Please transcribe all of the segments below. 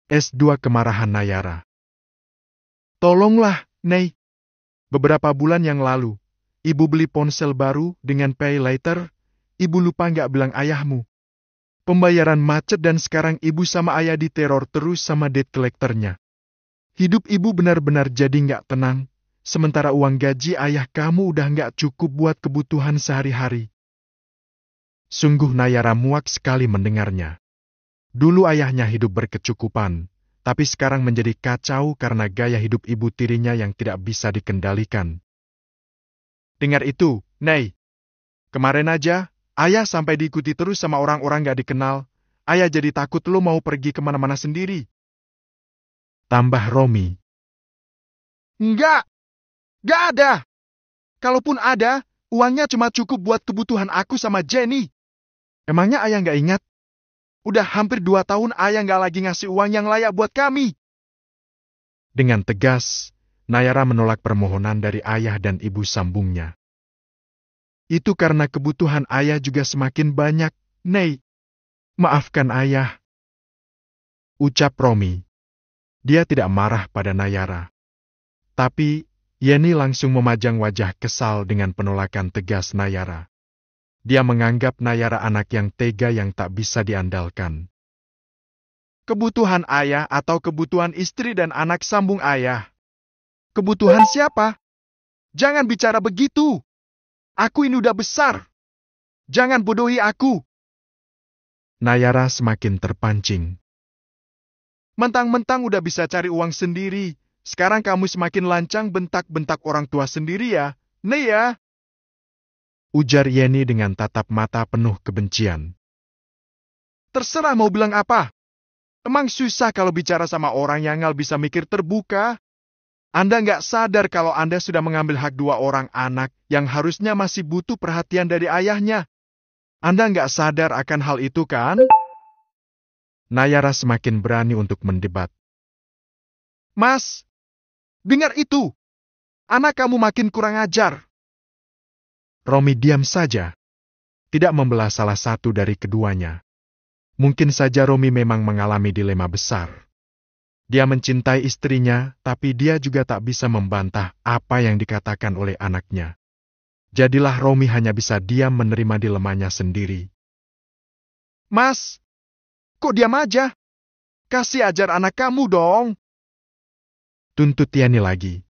S2 kemarahan Nayara. Tolonglah, Nei. Beberapa bulan yang lalu, ibu beli ponsel baru dengan pay later. Ibu lupa nggak bilang ayahmu. Pembayaran macet dan sekarang ibu sama ayah diteror terus sama debt collector-nya. Hidup ibu benar-benar jadi nggak tenang, sementara uang gaji ayah kamu udah nggak cukup buat kebutuhan sehari-hari. Sungguh Nayara muak sekali mendengarnya. Dulu ayahnya hidup berkecukupan, tapi sekarang menjadi kacau karena gaya hidup ibu tirinya yang tidak bisa dikendalikan. Dengar itu, Nei. Kemarin aja, ayah sampai diikuti terus sama orang-orang gak dikenal. Ayah jadi takut lo mau pergi kemana-mana sendiri. Tambah Romi. Enggak ada. Kalaupun ada, uangnya cuma cukup buat kebutuhan aku sama Jenny. Emangnya ayah gak ingat? Udah hampir 2 tahun ayah gak lagi ngasih uang yang layak buat kami. Dengan tegas, Nayara menolak permohonan dari ayah dan ibu sambungnya. Itu karena kebutuhan ayah juga semakin banyak, Nei. Maafkan ayah. Ucap Romi. Dia tidak marah pada Nayara. Tapi, Yeni langsung memajang wajah kesal dengan penolakan tegas Nayara. Dia menganggap Nayara anak yang tega yang tak bisa diandalkan. Kebutuhan ayah atau kebutuhan istri dan anak sambung ayah? Kebutuhan siapa? Jangan bicara begitu. Aku ini udah besar. Jangan bodohi aku. Nayara semakin terpancing. Mentang-mentang udah bisa cari uang sendiri, sekarang kamu semakin lancang bentak-bentak orang tua sendiri ya, Nei ya? Ujar Yeni dengan tatap mata penuh kebencian. Terserah mau bilang apa. Emang susah kalau bicara sama orang yang nggak bisa mikir terbuka? Anda nggak sadar kalau Anda sudah mengambil hak 2 orang anak yang harusnya masih butuh perhatian dari ayahnya. Anda nggak sadar akan hal itu kan? Nayara semakin berani untuk mendebat. Mas, dengar itu. Anak kamu makin kurang ajar. Romi diam saja. Tidak membelah salah satu dari keduanya. Mungkin saja Romi memang mengalami dilema besar. Dia mencintai istrinya, tapi dia juga tak bisa membantah apa yang dikatakan oleh anaknya. Jadilah Romi hanya bisa diam menerima dilemanya sendiri. Mas, kok diam aja? Kasih ajar anak kamu dong. Tuntut Yeni lagi.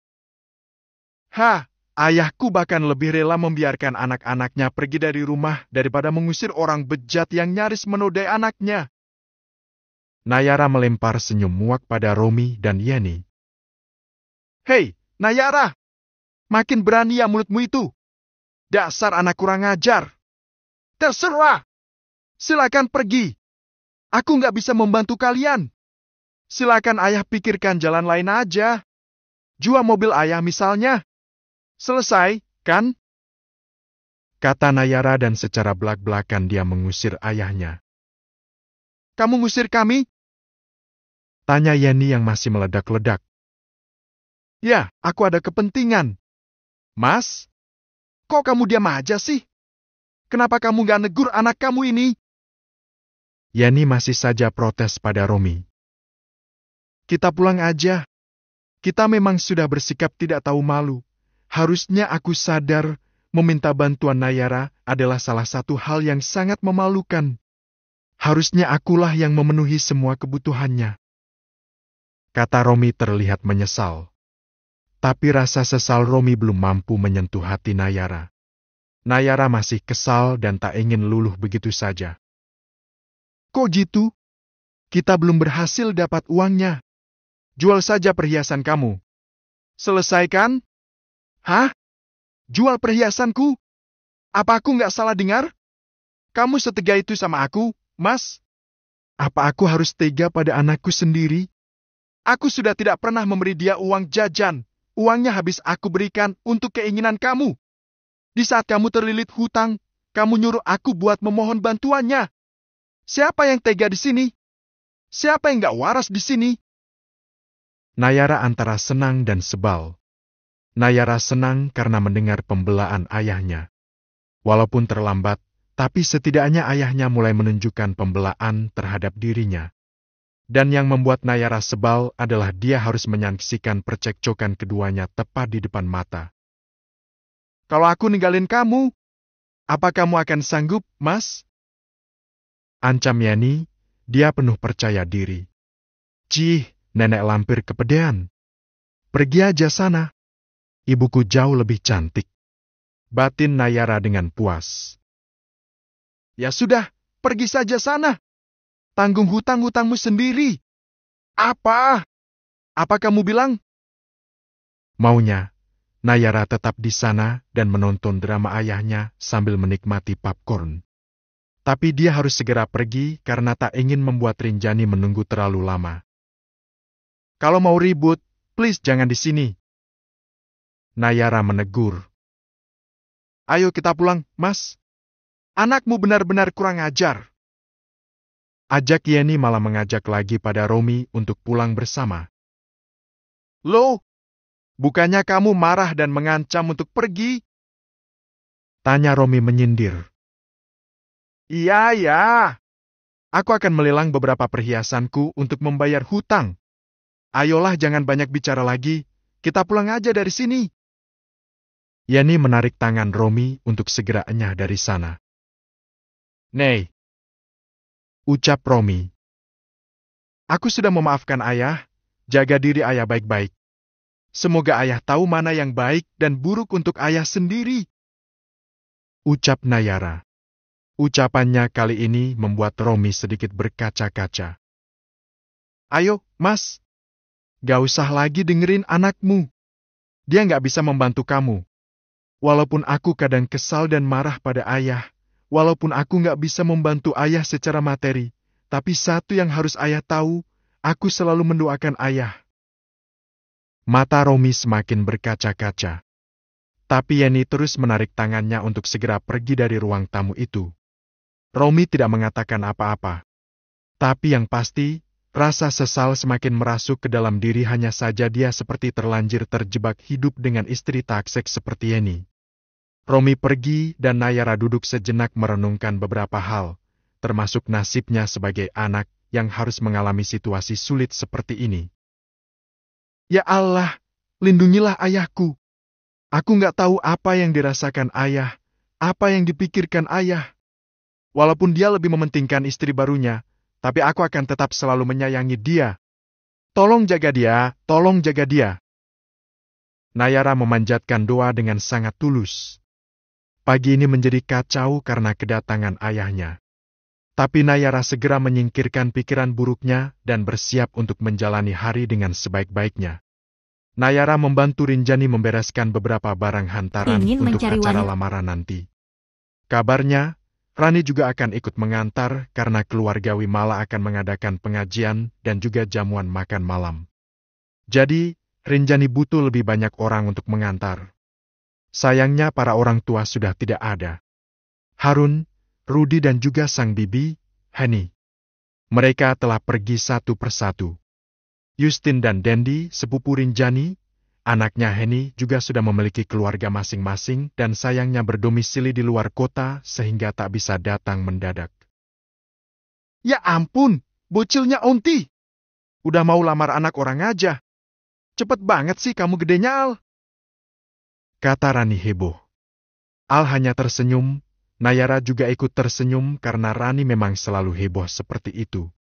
Ayahku bahkan lebih rela membiarkan anak-anaknya pergi dari rumah daripada mengusir orang bejat yang nyaris menodai anaknya. Nayara melempar senyum muak pada Romi dan Yeni. Hei, Nayara! Makin berani ya mulutmu itu. Dasar anak kurang ajar. Terserah! Silakan pergi. Aku nggak bisa membantu kalian. Silakan ayah pikirkan jalan lain aja. Jual mobil ayah misalnya. Selesai, kan? Kata Nayara dan secara belak-belakan dia mengusir ayahnya. Kamu ngusir kami? Tanya Yeni yang masih meledak-ledak. Ya, aku ada kepentingan. Mas, kok kamu diam aja sih? Kenapa kamu gak negur anak kamu ini? Yeni masih saja protes pada Romi. Kita pulang aja. Kita memang sudah bersikap tidak tahu malu. Harusnya aku sadar meminta bantuan Nayara adalah salah satu hal yang sangat memalukan. Harusnya akulah yang memenuhi semua kebutuhannya. Kata Romi terlihat menyesal. Tapi rasa sesal Romi belum mampu menyentuh hati Nayara. Nayara masih kesal dan tak ingin luluh begitu saja. Kok gitu? Kita belum berhasil dapat uangnya. Jual saja perhiasan kamu. Selesaikan? Hah? Jual perhiasanku? Apa aku nggak salah dengar? Kamu setega itu sama aku, Mas? Apa aku harus tega pada anakku sendiri? Aku sudah tidak pernah memberi dia uang jajan. Uangnya habis aku berikan untuk keinginan kamu. Di saat kamu terlilit hutang, kamu nyuruh aku buat memohon bantuannya. Siapa yang tega di sini? Siapa yang nggak waras di sini? Nayara antara senang dan sebal. Nayara senang karena mendengar pembelaan ayahnya. Walaupun terlambat, tapi setidaknya ayahnya mulai menunjukkan pembelaan terhadap dirinya. Dan yang membuat Nayara sebal adalah dia harus menyaksikan percekcokan keduanya tepat di depan mata. Kalau aku ninggalin kamu, apa kamu akan sanggup, Mas? Ancam Yeni, dia penuh percaya diri. Cih, nenek lampir kepedean. Pergi aja sana. Ibuku jauh lebih cantik. Batin Nayara dengan puas. Ya sudah, pergi saja sana. Tanggung hutang-hutangmu sendiri. Apa? Apa kamu bilang? Maunya, Nayara tetap di sana dan menonton drama ayahnya sambil menikmati popcorn. Tapi dia harus segera pergi karena tak ingin membuat Rinjani menunggu terlalu lama. Kalau mau ribut, please jangan di sini. Nayara menegur. Ayo kita pulang, Mas. Anakmu benar-benar kurang ajar. Ajak Yeni malah mengajak lagi pada Romi untuk pulang bersama. Loh, bukannya kamu marah dan mengancam untuk pergi? Tanya Romi menyindir. Iya, ya. Aku akan melelang beberapa perhiasanku untuk membayar hutang. Ayolah jangan banyak bicara lagi, kita pulang aja dari sini. Yeni menarik tangan Romi untuk segera enyah dari sana. Nei, ucap Romi. Aku sudah memaafkan ayah, jaga diri ayah baik-baik. Semoga ayah tahu mana yang baik dan buruk untuk ayah sendiri. Ucap Nayara. Ucapannya kali ini membuat Romi sedikit berkaca-kaca. Ayo, Mas. Gak usah lagi dengerin anakmu. Dia gak bisa membantu kamu. Walaupun aku kadang kesal dan marah pada ayah, walaupun aku gak bisa membantu ayah secara materi, tapi satu yang harus ayah tahu, aku selalu mendoakan ayah. Mata Romi semakin berkaca-kaca. Tapi Yeni terus menarik tangannya untuk segera pergi dari ruang tamu itu. Romi tidak mengatakan apa-apa. Tapi yang pasti, rasa sesal semakin merasuk ke dalam diri, hanya saja dia seperti terlanjur terjebak hidup dengan istri taksek seperti Yeni. Romi pergi dan Nayara duduk sejenak merenungkan beberapa hal, termasuk nasibnya sebagai anak yang harus mengalami situasi sulit seperti ini. Ya Allah, lindungilah ayahku. Aku nggak tahu apa yang dirasakan ayah, apa yang dipikirkan ayah. Walaupun dia lebih mementingkan istri barunya, tapi aku akan tetap selalu menyayangi dia. Tolong jaga dia, tolong jaga dia. Nayara memanjatkan doa dengan sangat tulus. Pagi ini menjadi kacau karena kedatangan ayahnya. Tapi Nayara segera menyingkirkan pikiran buruknya dan bersiap untuk menjalani hari dengan sebaik-baiknya. Nayara membantu Rinjani membereskan beberapa barang hantaran untuk acara lamaran nanti. Kabarnya, Rani juga akan ikut mengantar karena keluarga Wimala akan mengadakan pengajian dan juga jamuan makan malam. Jadi, Rinjani butuh lebih banyak orang untuk mengantar. Sayangnya para orang tua sudah tidak ada. Harun, Rudi dan juga sang bibi, Heni. Mereka telah pergi satu persatu. Justin dan Dendi, sepupu Rinjani, anaknya Heni juga sudah memiliki keluarga masing-masing dan sayangnya berdomisili di luar kota sehingga tak bisa datang mendadak. Ya ampun, bocilnya Onti. Udah mau lamar anak orang aja. Cepet banget sih kamu gedenya, Al. Kata Rani heboh. Al hanya tersenyum, Nayara juga ikut tersenyum karena Rani memang selalu heboh seperti itu.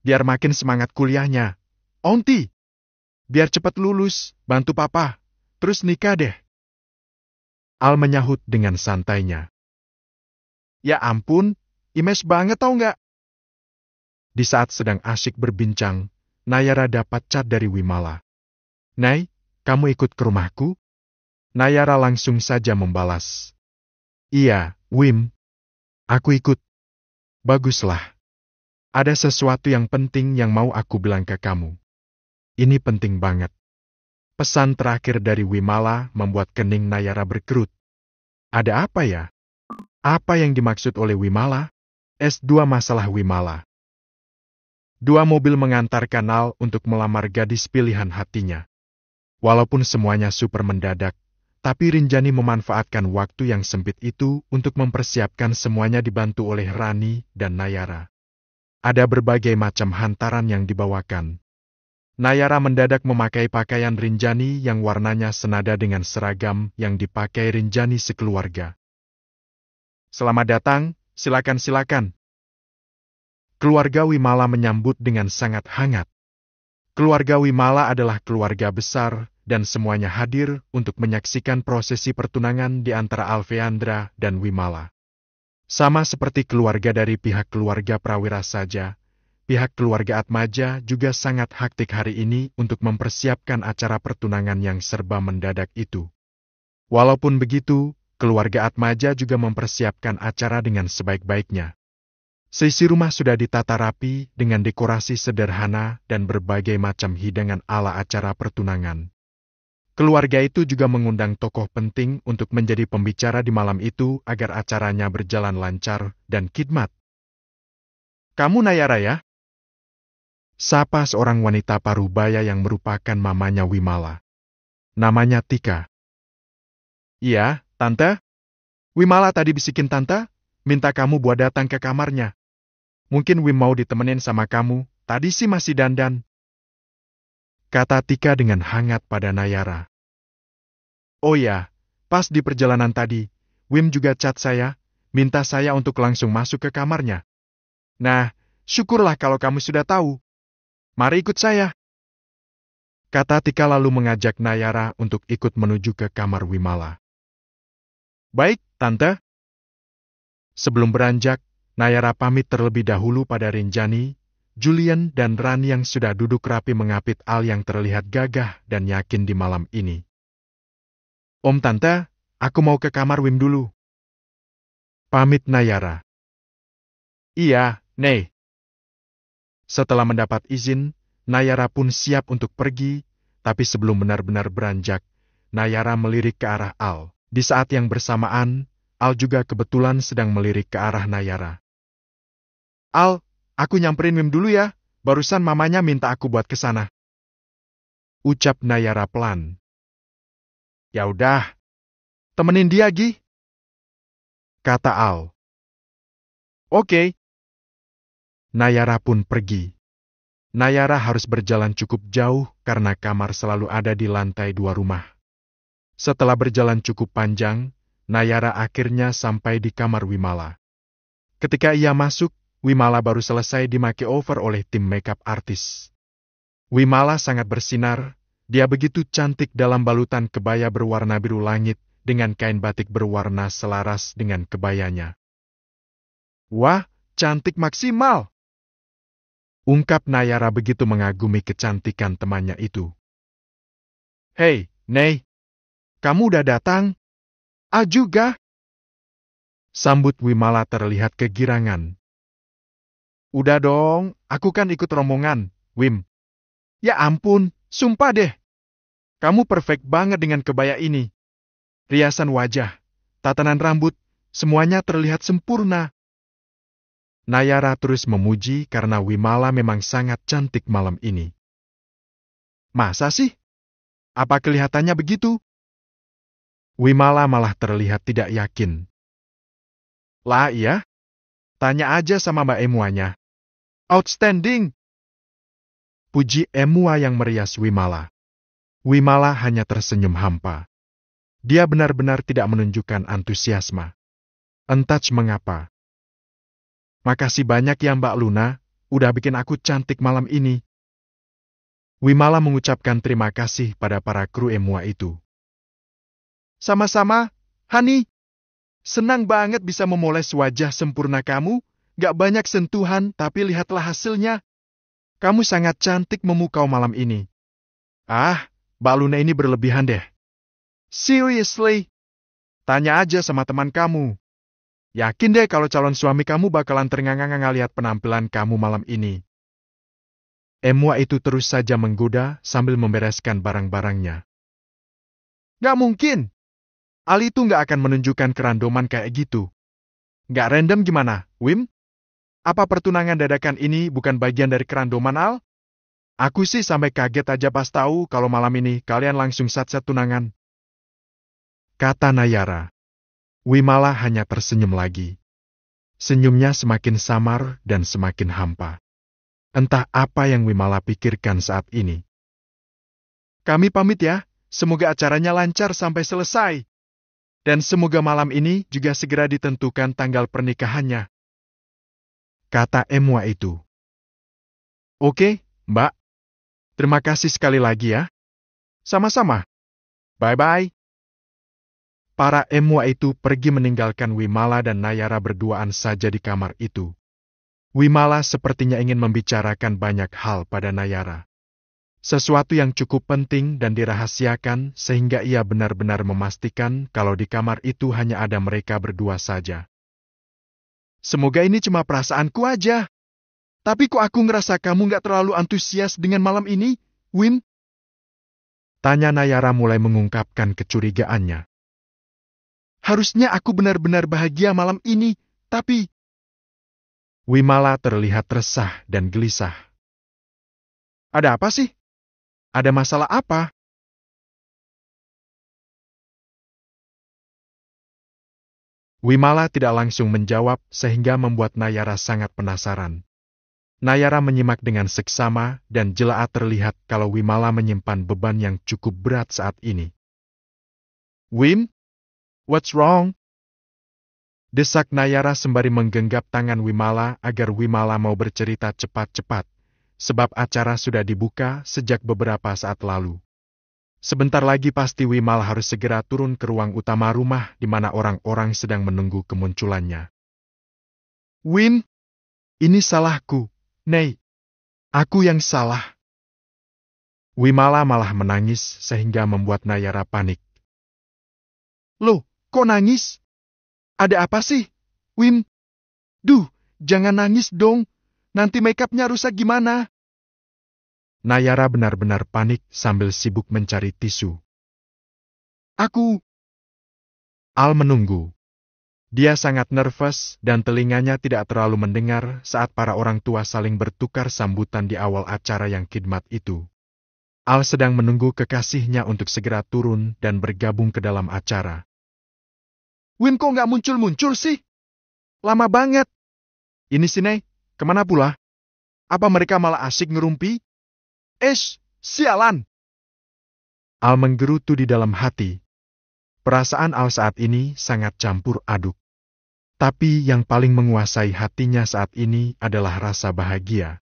Biar makin semangat kuliahnya. Onti, biar cepat lulus, bantu papa, terus nikah deh. Al menyahut dengan santainya. Ya ampun, imes banget tau nggak? Di saat sedang asyik berbincang, Nayara dapat chat dari Wimala. Nay, kamu ikut ke rumahku? Nayara langsung saja membalas. Iya, Wim. Aku ikut. Baguslah. Ada sesuatu yang penting yang mau aku bilang ke kamu. Ini penting banget. Pesan terakhir dari Wimala membuat kening Nayara berkerut. Ada apa ya? Apa yang dimaksud oleh Wimala? S2 masalah Wimala. 2 mobil mengantarkan Al untuk melamar gadis pilihan hatinya. Walaupun semuanya super mendadak, tapi Rinjani memanfaatkan waktu yang sempit itu untuk mempersiapkan semuanya dibantu oleh Rani dan Nayara. Ada berbagai macam hantaran yang dibawakan. Nayara mendadak memakai pakaian Rinjani yang warnanya senada dengan seragam yang dipakai Rinjani sekeluarga. Selamat datang, silakan. Keluarga Wimala menyambut dengan sangat hangat. Keluarga Wimala adalah keluarga besar dan semuanya hadir untuk menyaksikan prosesi pertunangan di antara Alfeandra dan Wimala. Sama seperti keluarga dari pihak keluarga Prawira saja, pihak keluarga Atmaja juga sangat hektik hari ini untuk mempersiapkan acara pertunangan yang serba mendadak itu. Walaupun begitu, keluarga Atmaja juga mempersiapkan acara dengan sebaik-baiknya. Seisi rumah sudah ditata rapi dengan dekorasi sederhana dan berbagai macam hidangan ala acara pertunangan. Keluarga itu juga mengundang tokoh penting untuk menjadi pembicara di malam itu agar acaranya berjalan lancar dan khidmat. Kamu Nayara ya? Sapa seorang wanita parubaya yang merupakan mamanya Wimala. Namanya Tika. Iya, Tante. Wimala tadi bisikin Tante, minta kamu buat datang ke kamarnya. Mungkin Wim mau ditemenin sama kamu, tadi sih masih dandan. Kata Tika dengan hangat pada Nayara. Oh ya, pas di perjalanan tadi, Wim juga chat saya, minta saya untuk langsung masuk ke kamarnya. Nah, syukurlah kalau kamu sudah tahu. Mari ikut saya. Kata Tika lalu mengajak Nayara untuk ikut menuju ke kamar Wimala. Baik, Tante. Sebelum beranjak, Nayara pamit terlebih dahulu pada Rinjani, Julian dan Ran yang sudah duduk rapi mengapit Al yang terlihat gagah dan yakin di malam ini. Om Tante, aku mau ke kamar Wim dulu. Pamit Nayara. Iya, Nei. Setelah mendapat izin, Nayara pun siap untuk pergi, tapi sebelum benar-benar beranjak, Nayara melirik ke arah Al. Di saat yang bersamaan, Al juga kebetulan sedang melirik ke arah Nayara. Al, aku nyamperin Wim dulu ya, barusan mamanya minta aku buat kesana. Ucap Nayara pelan. Ya udah, temenin dia Gi. Kata Al. Oke. Nayara pun pergi. Nayara harus berjalan cukup jauh karena kamar selalu ada di lantai 2 rumah. Setelah berjalan cukup panjang, Nayara akhirnya sampai di kamar Wimala. Ketika ia masuk, Wimala baru selesai di makeover oleh tim makeup artis. Wimala sangat bersinar, dia begitu cantik dalam balutan kebaya berwarna biru langit dengan kain batik berwarna selaras dengan kebayanya. Wah, cantik maksimal! Ungkap Nayara begitu mengagumi kecantikan temannya itu. Hei, Nei, kamu udah datang? Ah juga? Sambut Wimala terlihat kegirangan. Udah dong, aku kan ikut rombongan, Wim. Ya ampun, sumpah deh. Kamu perfect banget dengan kebaya ini. Riasan wajah, tatanan rambut, semuanya terlihat sempurna. Nayara terus memuji karena Wimala memang sangat cantik malam ini. Masa sih? Apa kelihatannya begitu? Wimala malah terlihat tidak yakin. Lah iya? Tanya aja sama Mbak Emuanya. Outstanding! Puji Emua yang merias Wimala. Wimala hanya tersenyum hampa. Dia benar-benar tidak menunjukkan antusiasme. Entah mengapa. Makasih banyak ya Mbak Luna, udah bikin aku cantik malam ini. Wimala mengucapkan terima kasih pada para kru Emua itu. Sama-sama, Hani. Senang banget bisa memoles wajah sempurna kamu, gak banyak sentuhan tapi lihatlah hasilnya. Kamu sangat cantik memukau malam ini. Ah, Mbak Luna ini berlebihan deh. Seriously? Tanya aja sama teman kamu. Yakin deh kalau calon suami kamu bakalan ternganga-nganga lihat penampilan kamu malam ini. Emua itu terus saja menggoda sambil membereskan barang-barangnya. Gak mungkin. Ali itu gak akan menunjukkan kerandoman kayak gitu. Gak random gimana, Wim? Apa pertunangan dadakan ini bukan bagian dari kerandoman Al? Aku sih sampai kaget aja pas tahu kalau malam ini kalian langsung sat-sat tunangan. Kata Nayara. Wimala hanya tersenyum lagi. Senyumnya semakin samar dan semakin hampa. Entah apa yang Wimala pikirkan saat ini. Kami pamit ya, semoga acaranya lancar sampai selesai. Dan semoga malam ini juga segera ditentukan tanggal pernikahannya, kata Emwa itu. Oke, Mbak. Terima kasih sekali lagi ya. Sama-sama. Bye-bye. Para Emwa itu pergi meninggalkan Wimala dan Nayara berduaan saja di kamar itu. Wimala sepertinya ingin membicarakan banyak hal pada Nayara. Sesuatu yang cukup penting dan dirahasiakan sehingga ia benar-benar memastikan kalau di kamar itu hanya ada mereka berdua saja. Semoga ini cuma perasaanku aja. Tapi kok aku ngerasa kamu nggak terlalu antusias dengan malam ini, Wim? Tanya Nayara mulai mengungkapkan kecurigaannya. Harusnya aku benar-benar bahagia malam ini, tapi... Wimala terlihat resah dan gelisah. Ada apa sih? Ada masalah apa? Wimala tidak langsung menjawab sehingga membuat Nayara sangat penasaran. Nayara menyimak dengan seksama dan jelaat terlihat kalau Wimala menyimpan beban yang cukup berat saat ini. Wim, what's wrong? Desak Nayara sembari menggenggam tangan Wimala agar Wimala mau bercerita cepat-cepat, sebab acara sudah dibuka sejak beberapa saat lalu. Sebentar lagi pasti Wimala harus segera turun ke ruang utama rumah di mana orang-orang sedang menunggu kemunculannya. Wim, ini salahku, Nei. Aku yang salah. Wimala malah menangis sehingga membuat Nayara panik. Loh, kok nangis? Ada apa sih, Wim? Duh, jangan nangis dong. Nanti makeupnya rusak gimana? Nayara benar-benar panik sambil sibuk mencari tisu. Al menunggu. Dia sangat nervous dan telinganya tidak terlalu mendengar saat para orang tua saling bertukar sambutan di awal acara yang khidmat itu. Al sedang menunggu kekasihnya untuk segera turun dan bergabung ke dalam acara. Wim kok nggak muncul-muncul sih? Lama banget. Ini sini, kemana pula? Apa mereka malah asik ngerumpi? Sialan! Al menggerutu di dalam hati. Perasaan Al saat ini sangat campur aduk. Tapi yang paling menguasai hatinya saat ini adalah rasa bahagia.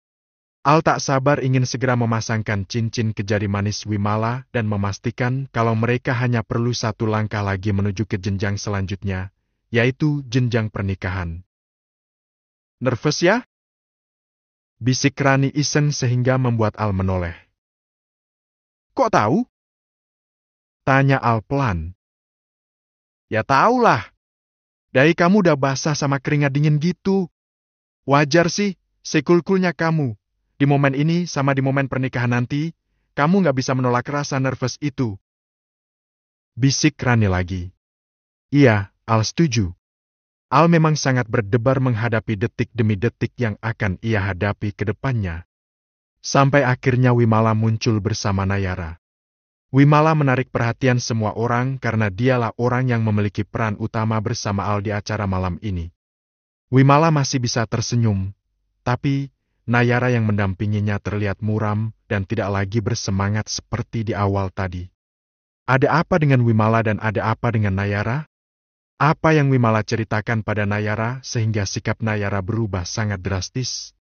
Al tak sabar ingin segera memasangkan cincin ke jari manis Wimala dan memastikan kalau mereka hanya perlu satu langkah lagi menuju ke jenjang selanjutnya, yaitu jenjang pernikahan. Nervous ya? Bisik Rani iseng sehingga membuat Al menoleh. Kok tahu? Tanya Al pelan. Ya tahulah. Dahi kamu udah basah sama keringat dingin gitu. Wajar sih, sekulkulnya kamu. Di momen ini sama di momen pernikahan nanti, kamu nggak bisa menolak rasa nervous itu. Bisik Rani lagi. Iya, Al setuju. Al memang sangat berdebar menghadapi detik demi detik yang akan ia hadapi ke depannya. Sampai akhirnya Wimala muncul bersama Nayara. Wimala menarik perhatian semua orang karena dialah orang yang memiliki peran utama bersama Al di acara malam ini. Wimala masih bisa tersenyum, tapi Nayara yang mendampinginya terlihat muram dan tidak lagi bersemangat seperti di awal tadi. Ada apa dengan Wimala dan ada apa dengan Nayara? Apa yang Wimala ceritakan pada Nayara sehingga sikap Nayara berubah sangat drastis?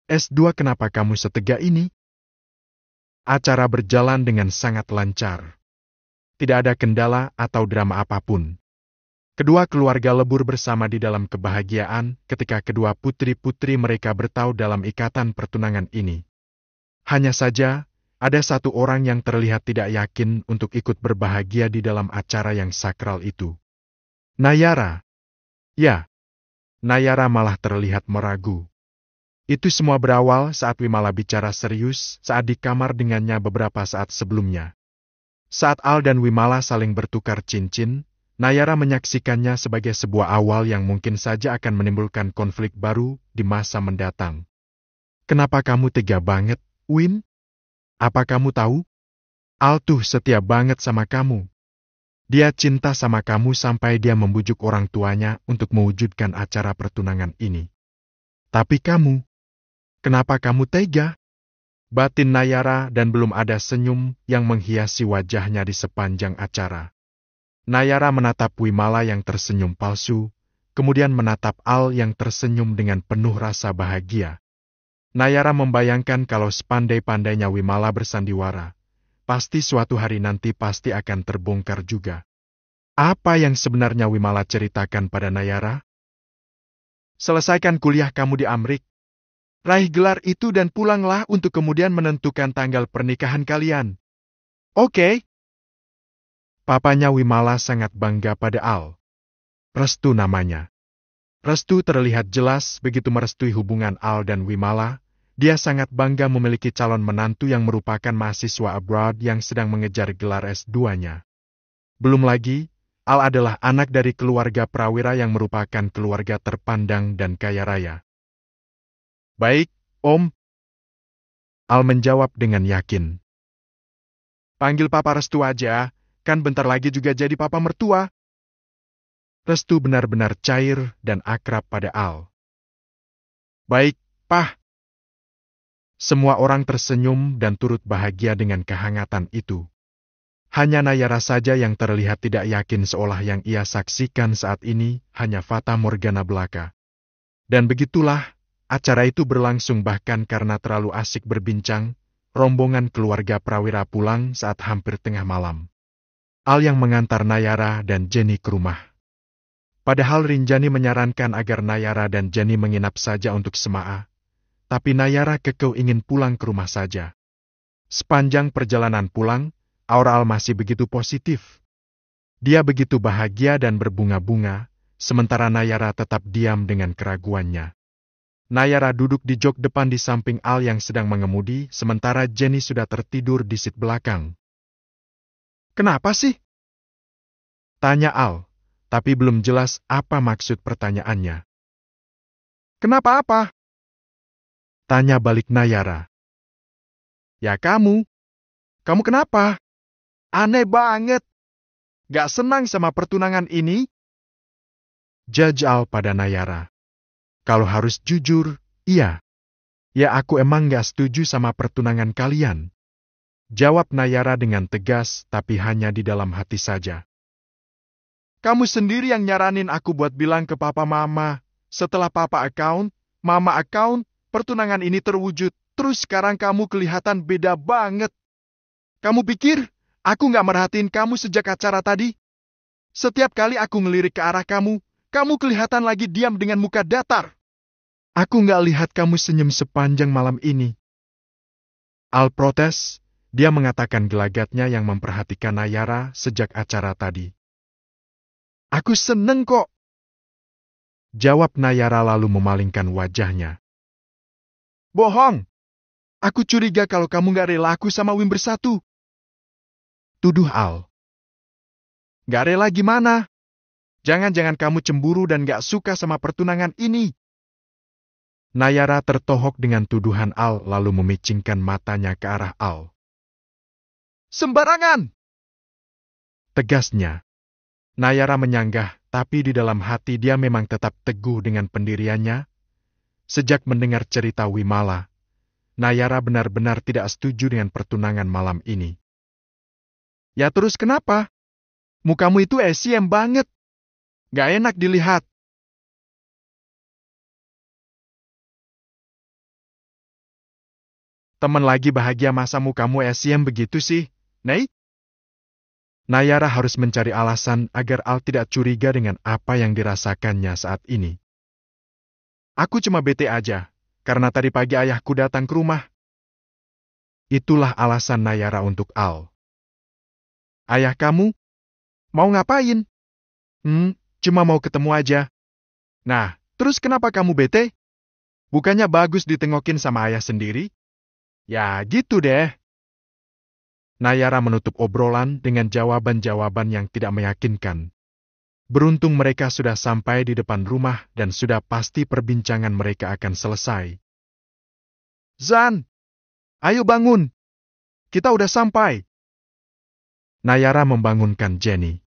S2 kenapa kamu setega ini? Acara berjalan dengan sangat lancar. Tidak ada kendala atau drama apapun. Kedua keluarga lebur bersama di dalam kebahagiaan ketika kedua putri-putri mereka bertaut dalam ikatan pertunangan ini. Hanya saja, ada satu orang yang terlihat tidak yakin untuk ikut berbahagia di dalam acara yang sakral itu. Nayara. Ya, Nayara malah terlihat meragu. Itu semua berawal saat Wimala bicara serius saat di kamar dengannya beberapa saat sebelumnya. Saat Al dan Wimala saling bertukar cincin, Nayara menyaksikannya sebagai sebuah awal yang mungkin saja akan menimbulkan konflik baru di masa mendatang. Kenapa kamu tega banget, Wim? Apa kamu tahu? Al tuh setia banget sama kamu. Dia cinta sama kamu sampai dia membujuk orang tuanya untuk mewujudkan acara pertunangan ini. Tapi kamu, kenapa kamu tega? Batin Nayara dan belum ada senyum yang menghiasi wajahnya di sepanjang acara. Nayara menatap Wimala yang tersenyum palsu, kemudian menatap Al yang tersenyum dengan penuh rasa bahagia. Nayara membayangkan kalau sepandai-pandainya Wimala bersandiwara, pasti suatu hari nanti pasti akan terbongkar juga. Apa yang sebenarnya Wimala ceritakan pada Nayara? Selesaikan kuliah kamu di Amrik. Raih gelar itu dan pulanglah untuk kemudian menentukan tanggal pernikahan kalian. Oke? Papanya Wimala sangat bangga pada Al. Restu namanya. Restu terlihat jelas begitu merestui hubungan Al dan Wimala. Dia sangat bangga memiliki calon menantu yang merupakan mahasiswa abroad yang sedang mengejar gelar S2-nya. Belum lagi, Al adalah anak dari keluarga prawira yang merupakan keluarga terpandang dan kaya raya. Baik, Om. Al menjawab dengan yakin. Panggil Papa Restu aja, kan bentar lagi juga jadi Papa mertua. Restu benar-benar cair dan akrab pada Al. Baik, Pah. Semua orang tersenyum dan turut bahagia dengan kehangatan itu. Hanya Nayara saja yang terlihat tidak yakin seolah yang ia saksikan saat ini hanya fata morgana belaka. Dan begitulah, acara itu berlangsung bahkan karena terlalu asik berbincang, rombongan keluarga prawira pulang saat hampir tengah malam. Al yang mengantar Nayara dan Jenny ke rumah. Padahal Rinjani menyarankan agar Nayara dan Jenny menginap saja untuk sema'a, tapi Nayara kekeh ingin pulang ke rumah saja. Sepanjang perjalanan pulang, aura Al masih begitu positif. Dia begitu bahagia dan berbunga-bunga, sementara Nayara tetap diam dengan keraguannya. Nayara duduk di jok depan di samping Al yang sedang mengemudi, sementara Jenny sudah tertidur di seat belakang. Kenapa sih? Tanya Al, tapi belum jelas apa maksud pertanyaannya. Kenapa apa? Tanya balik Nayara. Ya kamu. Kamu kenapa? Aneh banget. Gak senang sama pertunangan ini? Judge Al pada Nayara. Kalau harus jujur, iya. Ya aku emang gak setuju sama pertunangan kalian. Jawab Nayara dengan tegas tapi hanya di dalam hati saja. Kamu sendiri yang nyaranin aku buat bilang ke papa mama. Setelah papa account, mama account, pertunangan ini terwujud. Terus sekarang kamu kelihatan beda banget. Kamu pikir aku gak merhatiin kamu sejak acara tadi? Setiap kali aku ngelirik ke arah kamu kelihatan lagi diam dengan muka datar. Aku gak lihat kamu senyum sepanjang malam ini. Al protes, dia mengatakan gelagatnya yang memperhatikan Nayara sejak acara tadi. Aku seneng kok. Jawab Nayara lalu memalingkan wajahnya. Bohong. Aku curiga kalau kamu gak rela aku sama Wim bersatu. Tuduh Al. Gak rela gimana? Jangan-jangan kamu cemburu dan gak suka sama pertunangan ini. Nayara tertohok dengan tuduhan Al lalu memicingkan matanya ke arah Al. Sembarangan! Tegasnya. Nayara menyanggah, tapi di dalam hati dia memang tetap teguh dengan pendiriannya. Sejak mendengar cerita Wimala, Nayara benar-benar tidak setuju dengan pertunangan malam ini. Ya terus kenapa? Mukamu itu esiem banget. Gak enak dilihat. Temen lagi bahagia masa mukamu esiem begitu sih, Nei? Nayara harus mencari alasan agar Al tidak curiga dengan apa yang dirasakannya saat ini. Aku cuma bete aja, karena tadi pagi ayahku datang ke rumah. Itulah alasan Nayara untuk Al. Ayah kamu? Mau ngapain? Cuma mau ketemu aja. Nah, terus kenapa kamu bete? Bukannya bagus ditengokin sama ayah sendiri? Ya, gitu deh. Nayara menutup obrolan dengan jawaban-jawaban yang tidak meyakinkan. Beruntung mereka sudah sampai di depan rumah dan sudah pasti perbincangan mereka akan selesai. Zan, ayo bangun. Kita udah sampai. Nayara membangunkan Jenny.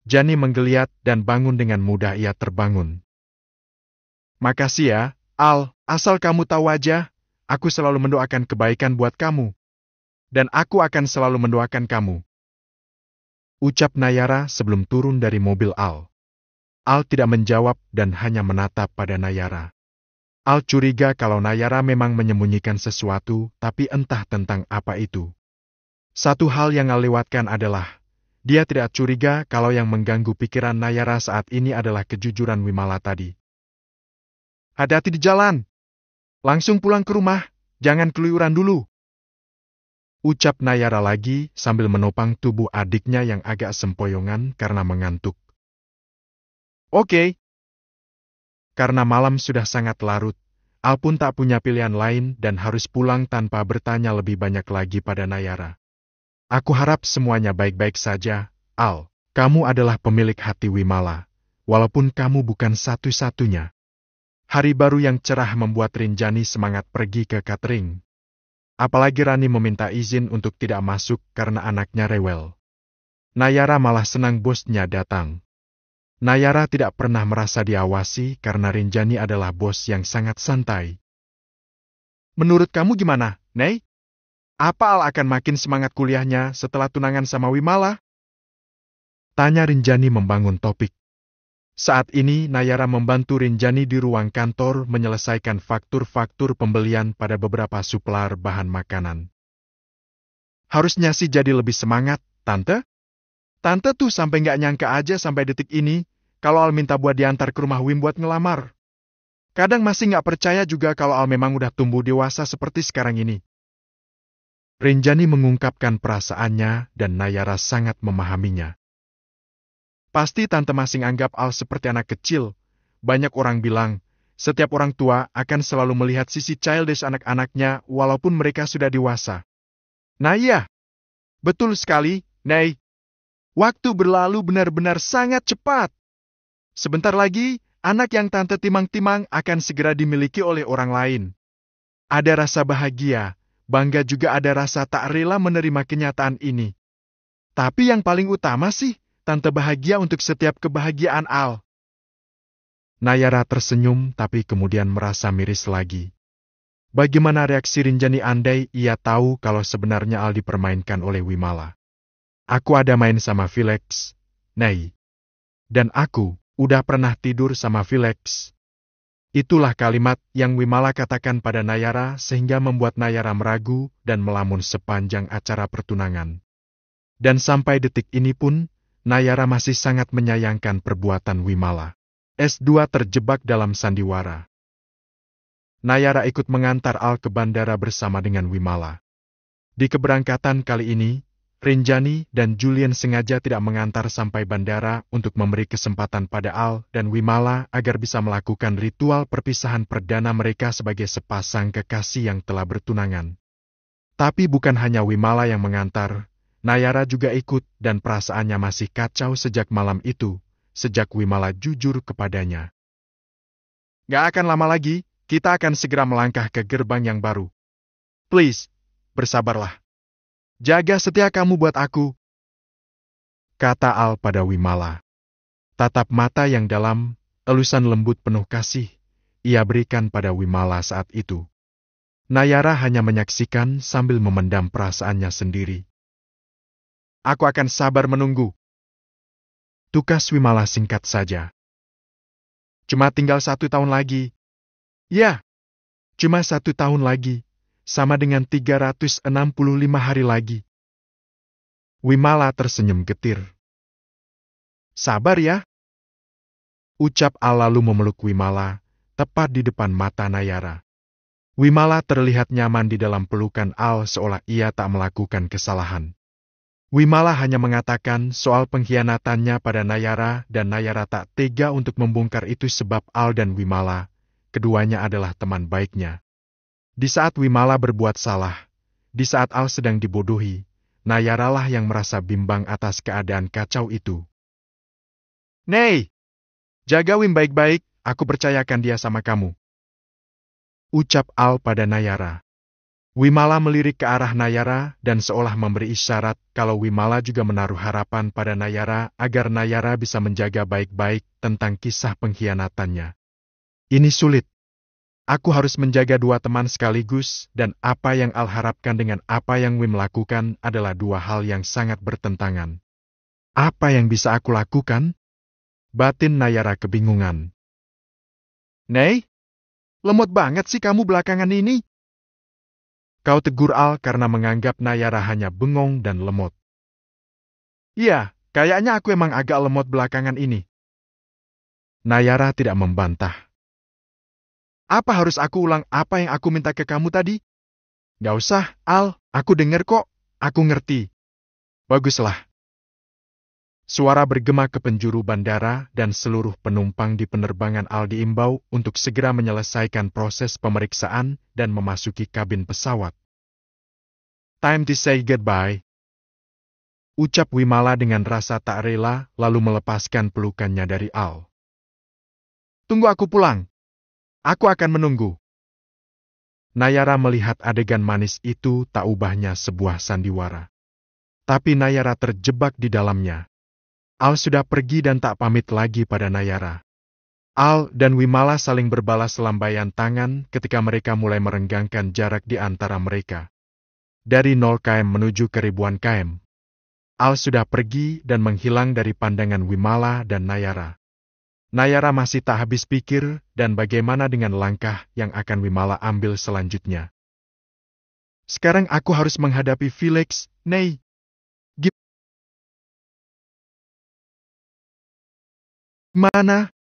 Jani menggeliat dan bangun dengan mudah ia terbangun. Makasih ya, Al, asal kamu tahu aja, aku selalu mendoakan kebaikan buat kamu. Dan aku akan selalu mendoakan kamu. Ucap Nayara sebelum turun dari mobil Al. Al tidak menjawab dan hanya menatap pada Nayara. Al curiga kalau Nayara memang menyembunyikan sesuatu, tapi entah tentang apa itu. Satu hal yang Al lewatkan adalah, dia tidak curiga kalau yang mengganggu pikiran Nayara saat ini adalah kejujuran Wimala tadi. Hati-hati di jalan. Langsung pulang ke rumah, jangan keluyuran dulu. Ucap Nayara lagi sambil menopang tubuh adiknya yang agak sempoyongan karena mengantuk. Oke. Karena malam sudah sangat larut, Al pun tak punya pilihan lain dan harus pulang tanpa bertanya lebih banyak lagi pada Nayara. Aku harap semuanya baik-baik saja, Al. Kamu adalah pemilik hati Wimala, walaupun kamu bukan satu-satunya. Hari baru yang cerah membuat Rinjani semangat pergi ke catering. Apalagi Rani meminta izin untuk tidak masuk karena anaknya rewel. Nayara malah senang bosnya datang. Nayara tidak pernah merasa diawasi karena Rinjani adalah bos yang sangat santai. Menurut kamu gimana, Nei? Apa Al akan makin semangat kuliahnya setelah tunangan sama Wimala? Tanya Rinjani membangun topik. Saat ini Nayara membantu Rinjani di ruang kantor menyelesaikan faktur-faktur pembelian pada beberapa supplier bahan makanan. Harusnya sih jadi lebih semangat, Tante. Tante tuh sampai nggak nyangka aja sampai detik ini, kalau Al minta buat diantar ke rumah Wim buat ngelamar. Kadang masih nggak percaya juga kalau Al memang udah tumbuh dewasa seperti sekarang ini. Rinjani mengungkapkan perasaannya dan Nayara sangat memahaminya. Pasti Tante masih anggap Al seperti anak kecil. Banyak orang bilang, setiap orang tua akan selalu melihat sisi childish anak-anaknya walaupun mereka sudah dewasa. Nah iya, betul sekali, Nei. Waktu berlalu benar-benar sangat cepat. Sebentar lagi, anak yang Tante timang-timang akan segera dimiliki oleh orang lain. Ada rasa bahagia, bangga juga ada rasa tak rela menerima kenyataan ini. Tapi yang paling utama sih, Tante bahagia untuk setiap kebahagiaan Al. Nayara tersenyum tapi kemudian merasa miris lagi. Bagaimana reaksi Rinjani andai ia tahu kalau sebenarnya Al dipermainkan oleh Wimala? Aku ada main sama Felix, Nei. Dan aku udah pernah tidur sama Felix. Itulah kalimat yang Wimala katakan pada Nayara sehingga membuat Nayara meragu dan melamun sepanjang acara pertunangan. Dan sampai detik ini pun, Nayara masih sangat menyayangkan perbuatan Wimala. S2 terjebak dalam sandiwara. Nayara ikut mengantar Al ke bandara bersama dengan Wimala. Di keberangkatan kali ini, Rinjani dan Julian sengaja tidak mengantar sampai bandara untuk memberi kesempatan pada Al dan Wimala agar bisa melakukan ritual perpisahan perdana mereka sebagai sepasang kekasih yang telah bertunangan. Tapi bukan hanya Wimala yang mengantar, Nayara juga ikut dan perasaannya masih kacau sejak malam itu, sejak Wimala jujur kepadanya. Gak akan lama lagi, kita akan segera melangkah ke gerbang yang baru. Please, bersabarlah. Jaga setia kamu buat aku. Kata Al pada Wimala. Tatap mata yang dalam, elusan lembut penuh kasih, ia berikan pada Wimala saat itu. Nayara hanya menyaksikan sambil memendam perasaannya sendiri. Aku akan sabar menunggu. Tukas Wimala singkat saja. Cuma tinggal 1 tahun lagi. Ya, cuma 1 tahun lagi, sama dengan 365 hari lagi. Wimala tersenyum getir. Sabar ya. Ucap Al lalu memeluk Wimala, tepat di depan mata Nayara. Wimala terlihat nyaman di dalam pelukan Al seolah ia tak melakukan kesalahan. Wimala hanya mengatakan soal pengkhianatannya pada Nayara dan Nayara tak tega untuk membongkar itu sebab Al dan Wimala, keduanya adalah teman baiknya. Di saat Wimala berbuat salah, di saat Al sedang dibodohi, Nayaralah yang merasa bimbang atas keadaan kacau itu. Nei, jaga Wim baik-baik, aku percayakan dia sama kamu. Ucap Al pada Nayara. Wimala melirik ke arah Nayara dan seolah memberi isyarat kalau Wimala juga menaruh harapan pada Nayara agar Nayara bisa menjaga baik-baik tentang kisah pengkhianatannya. Ini sulit. Aku harus menjaga dua teman sekaligus, dan apa yang Al harapkan dengan apa yang Wim lakukan adalah dua hal yang sangat bertentangan. Apa yang bisa aku lakukan? Batin Nayara kebingungan. Nei, lemot banget sih kamu belakangan ini. Kau tegur Al karena menganggap Nayara hanya bengong dan lemot. Iya, kayaknya aku emang agak lemot belakangan ini. Nayara tidak membantah. Apa harus aku ulang apa yang aku minta ke kamu tadi? Gak usah, Al, aku denger kok, aku ngerti. Baguslah. Suara bergema ke penjuru bandara dan seluruh penumpang di penerbangan Al diimbau untuk segera menyelesaikan proses pemeriksaan dan memasuki kabin pesawat. Time to say goodbye. Ucap Wimala dengan rasa tak rela lalu melepaskan pelukannya dari Al. Tunggu aku pulang. Aku akan menunggu. Nayara melihat adegan manis itu tak ubahnya sebuah sandiwara. Tapi Nayara terjebak di dalamnya. Al sudah pergi dan tak pamit lagi pada Nayara. Al dan Wimala saling berbalas lambaian tangan ketika mereka mulai merenggangkan jarak di antara mereka. Dari 0 km menuju ke ribuan km. Al sudah pergi dan menghilang dari pandangan Wimala dan Nayara. Nayara masih tak habis pikir dan bagaimana dengan langkah yang akan Wimala ambil selanjutnya. Sekarang aku harus menghadapi Felix, Nei. Gimana?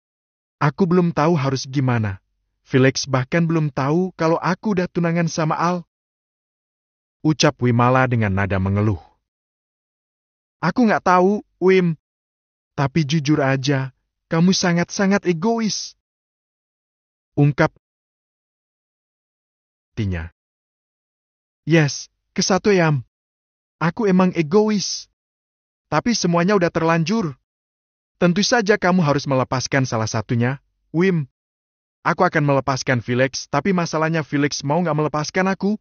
Aku belum tahu harus gimana. Felix bahkan belum tahu kalau aku udah tunangan sama Al. Ucap Wimala dengan nada mengeluh. Aku nggak tahu, Wim. Tapi jujur aja, kamu sangat-sangat egois. Ungkap tinya. Yes, kesatu Yam. Aku emang egois. Tapi semuanya udah terlanjur. Tentu saja kamu harus melepaskan salah satunya, Wim. Aku akan melepaskan Felix, tapi masalahnya Felix mau nggak melepaskan aku.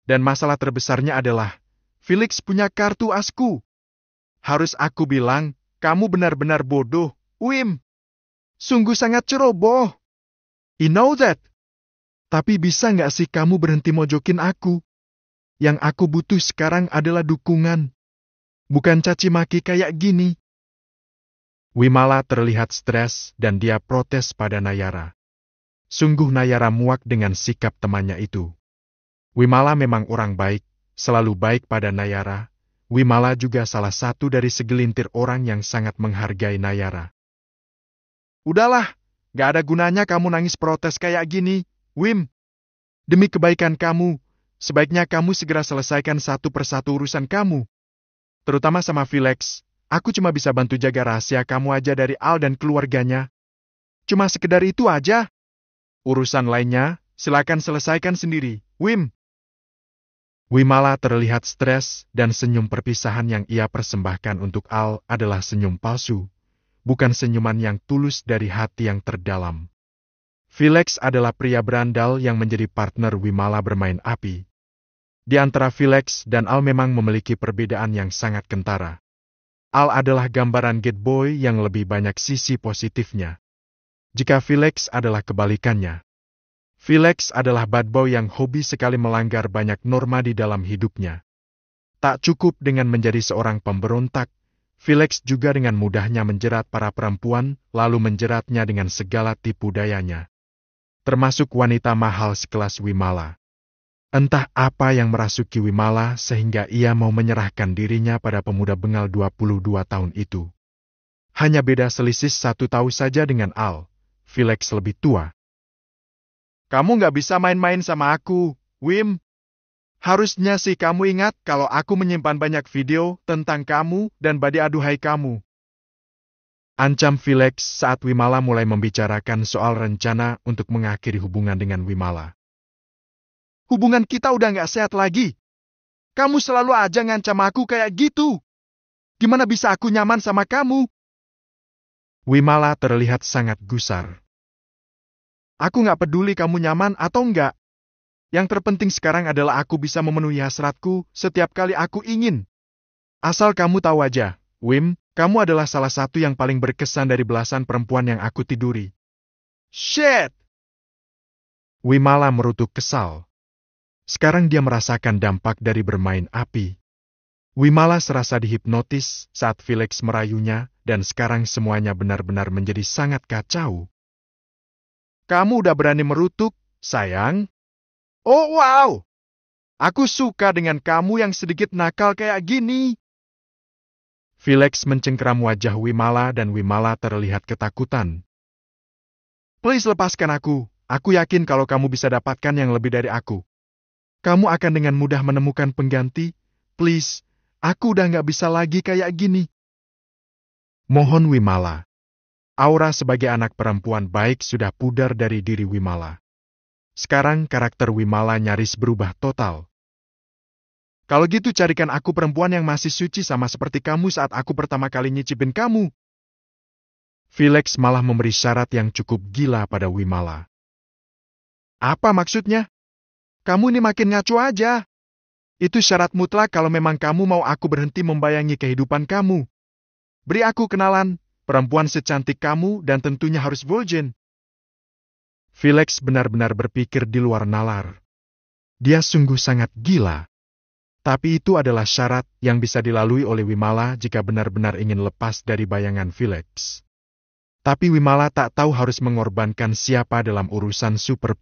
Dan masalah terbesarnya adalah, Felix punya kartu asku. Harus aku bilang, kamu benar-benar bodoh, Wim. Sungguh sangat ceroboh. You know that. Tapi bisa nggak sih kamu berhenti mojokin aku? Yang aku butuh sekarang adalah dukungan. Bukan caci maki kayak gini. Wimala terlihat stres dan dia protes pada Nayara. Sungguh Nayara muak dengan sikap temannya itu. Wimala memang orang baik, selalu baik pada Nayara. Wimala juga salah satu dari segelintir orang yang sangat menghargai Nayara. Udahlah, gak ada gunanya kamu nangis protes kayak gini, Wim. Demi kebaikan kamu, sebaiknya kamu segera selesaikan satu persatu urusan kamu. Terutama sama Felix. Aku cuma bisa bantu jaga rahasia kamu aja dari Al dan keluarganya. Cuma sekedar itu aja. Urusan lainnya, silakan selesaikan sendiri, Wim. Wimala terlihat stres dan senyum perpisahan yang ia persembahkan untuk Al adalah senyum palsu, bukan senyuman yang tulus dari hati yang terdalam. Felix adalah pria berandal yang menjadi partner Wimala bermain api. Di antara Felix dan Al memang memiliki perbedaan yang sangat kentara. Al adalah gambaran good boy yang lebih banyak sisi positifnya. Jika Felix adalah kebalikannya. Felix adalah bad boy yang hobi sekali melanggar banyak norma di dalam hidupnya. Tak cukup dengan menjadi seorang pemberontak, Felix juga dengan mudahnya menjerat para perempuan, lalu menjeratnya dengan segala tipu dayanya. Termasuk wanita mahal sekelas Wimala. Entah apa yang merasuki Wimala sehingga ia mau menyerahkan dirinya pada pemuda bengal 22 tahun itu. Hanya beda selisih 1 tahun saja dengan Al. Felix lebih tua. Kamu nggak bisa main-main sama aku, Wim. Harusnya sih kamu ingat kalau aku menyimpan banyak video tentang kamu dan badi aduhai kamu. Ancam Felix saat Wimala mulai membicarakan soal rencana untuk mengakhiri hubungan dengan Wimala. Hubungan kita udah nggak sehat lagi. Kamu selalu aja ngancam aku kayak gitu. Gimana bisa aku nyaman sama kamu? Wimala terlihat sangat gusar. Aku nggak peduli kamu nyaman atau enggak. Yang terpenting sekarang adalah aku bisa memenuhi hasratku setiap kali aku ingin. Asal kamu tahu aja, Wim, kamu adalah salah satu yang paling berkesan dari belasan perempuan yang aku tiduri. Shit! Wimala merutuk kesal. Sekarang dia merasakan dampak dari bermain api. Wimala serasa dihipnotis saat Felix merayunya, dan sekarang semuanya benar-benar menjadi sangat kacau. Kamu udah berani merutuk, sayang? Oh wow! Aku suka dengan kamu yang sedikit nakal kayak gini. Felix mencengkeram wajah Wimala dan Wimala terlihat ketakutan. Please lepaskan aku. Aku yakin kalau kamu bisa dapatkan yang lebih dari aku. Kamu akan dengan mudah menemukan pengganti. Please, aku udah nggak bisa lagi kayak gini. Mohon Wimala. Aura sebagai anak perempuan baik sudah pudar dari diri Wimala. Sekarang karakter Wimala nyaris berubah total. Kalau gitu carikan aku perempuan yang masih suci sama seperti kamu saat aku pertama kali nyicipin kamu. Felix malah memberi syarat yang cukup gila pada Wimala. Apa maksudnya? Kamu ini makin ngaco aja. Itu syarat mutlak kalau memang kamu mau aku berhenti membayangi kehidupan kamu. Beri aku kenalan, perempuan secantik kamu dan tentunya harus virgin. Felix benar-benar berpikir di luar nalar. Dia sungguh sangat gila. Tapi itu adalah syarat yang bisa dilalui oleh Wimala jika benar-benar ingin lepas dari bayangan Felix. Tapi Wimala tak tahu harus mengorbankan siapa dalam urusan super